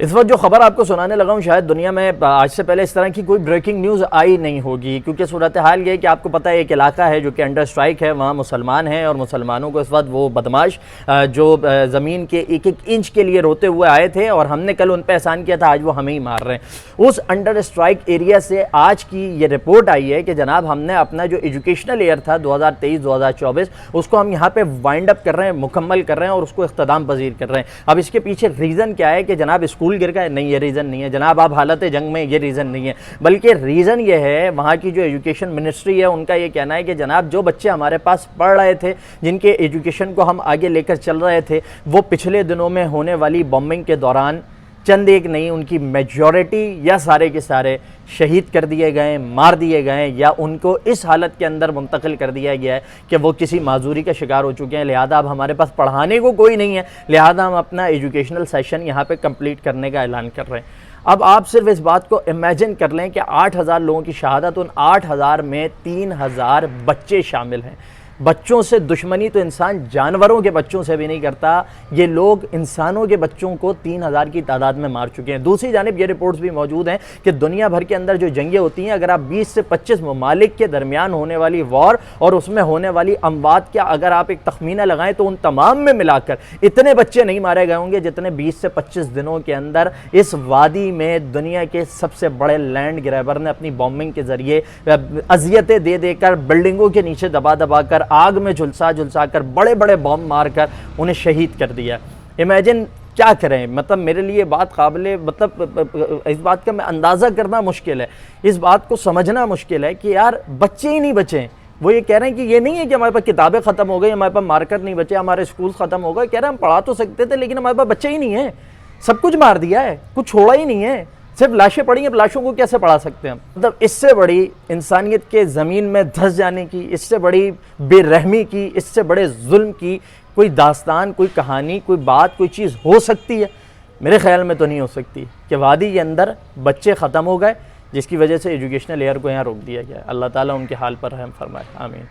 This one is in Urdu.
اس وقت جو خبر آپ کو سنانے لگا ہوں شاید دنیا میں آج سے پہلے اس طرح کی کوئی بریکنگ نیوز آئی نہیں ہوگی، کیونکہ صورتحال یہ کہ آپ کو پتہ ہے ایک علاقہ ہے جو کہ انڈر اسٹرائک ہے، وہاں مسلمان ہیں اور مسلمانوں کو اس وقت وہ بدماش جو زمین کے ایک ایک انچ کے لیے روتے ہوئے آئے تھے اور ہم نے کل ان پہ احسان کیا تھا، آج وہ ہمیں ہی مار رہے ہیں۔ اس انڈر اسٹرائک ایریا سے آج کی یہ رپورٹ آئی ہے کہ جناب ہم نے اپنا جو ایجوکیشنل ایئر تھا 2023-2024 اس کو ہم یہاں پہ وائنڈ اپ کر رہے ہیں، مکمل کر رہے ہیں اور اس کو اختتام پذیر کر رہے ہیں۔ اب اس کے پیچھے ریزن کیا ہے کہ جناب اسکول گر گئے؟ نہیں، یہ ریزن نہیں ہے جناب۔ آپ حالت جنگ میں، یہ ریزن نہیں ہے، بلکہ ریزن یہ ہے وہاں کی جو ایجوکیشن منسٹری ہے ان کا یہ کہنا ہے کہ جناب جو بچے ہمارے پاس پڑھ رہے تھے، جن کے ایجوکیشن کو ہم آگے لے کر چل رہے تھے، وہ پچھلے دنوں میں ہونے والی بمبنگ کے دوران چند ایک نہیں، ان کی میجورٹی یا سارے کے سارے شہید کر دیے گئے، مار دیے گئے، یا ان کو اس حالت کے اندر منتقل کر دیا گیا ہے کہ وہ کسی معذوری کا شکار ہو چکے ہیں۔ لہذا اب ہمارے پاس پڑھانے کو کوئی نہیں ہے، لہذا ہم اپنا ایجوکیشنل سیشن یہاں پہ کمپلیٹ کرنے کا اعلان کر رہے ہیں۔ اب آپ صرف اس بات کو امیجن کر لیں کہ 8,000 لوگوں کی شہادت، ان 8,000 میں 3,000 بچے شامل ہیں۔ بچوں سے دشمنی تو انسان جانوروں کے بچوں سے بھی نہیں کرتا، یہ لوگ انسانوں کے بچوں کو 3,000 کی تعداد میں مار چکے ہیں۔ دوسری جانب یہ رپورٹس بھی موجود ہیں کہ دنیا بھر کے اندر جو جنگیں ہوتی ہیں، اگر آپ 20 سے 25 ممالک کے درمیان ہونے والی وار اور اس میں ہونے والی اموات کا اگر آپ ایک تخمینہ لگائیں تو ان تمام میں ملا کر اتنے بچے نہیں مارے گئے ہوں گے جتنے 20 سے 25 دنوں کے اندر اس وادی میں دنیا کے سب سے بڑے لینڈ گریبر نے اپنی بومبنگ کے ذریعے اذیتیں دے دے کر، بلڈنگوں کے نیچے دبا دبا کر، آگ میں جھلسا کر، بڑے بڑے بم مار کر انہیں شہید کر دیا۔ امیجن کیا کریں، مطلب میرے لیے بات قابل، اس بات کا میں اندازہ کرنا مشکل ہے، اس بات کو سمجھنا مشکل ہے کہ یار بچے ہی نہیں بچے۔ وہ یہ کہہ رہے ہیں کہ یہ نہیں ہے کہ ہمارے پاس کتابیں ختم ہو گئی، ہمارے پاس مارکر نہیں بچے، ہمارے اسکول ختم ہو گئے، کہہ رہے ہیں ہم پڑھا تو سکتے تھے لیکن ہمارے پاس بچے ہی نہیں ہیں، سب کچھ مار دیا ہے، کچھ چھوڑا ہی نہیں ہے، صرف لاشیں پڑی ہیں، لاشوں کو کیسے پڑھا سکتے ہیں؟ مطلب اس سے بڑی انسانیت کے زمین میں دھس جانے کی، اس سے بڑی بے رحمی کی، اس سے بڑے ظلم کی کوئی داستان، کوئی کہانی، کوئی بات، کوئی چیز ہو سکتی ہے؟ میرے خیال میں تو نہیں ہو سکتی کہ وادی کے اندر بچے ختم ہو گئے جس کی وجہ سے ایجوکیشنل ایئر کو یہاں روک دیا گیا ہے۔ اللہ تعالیٰ ان کے حال پر رحم فرمائے، آمین۔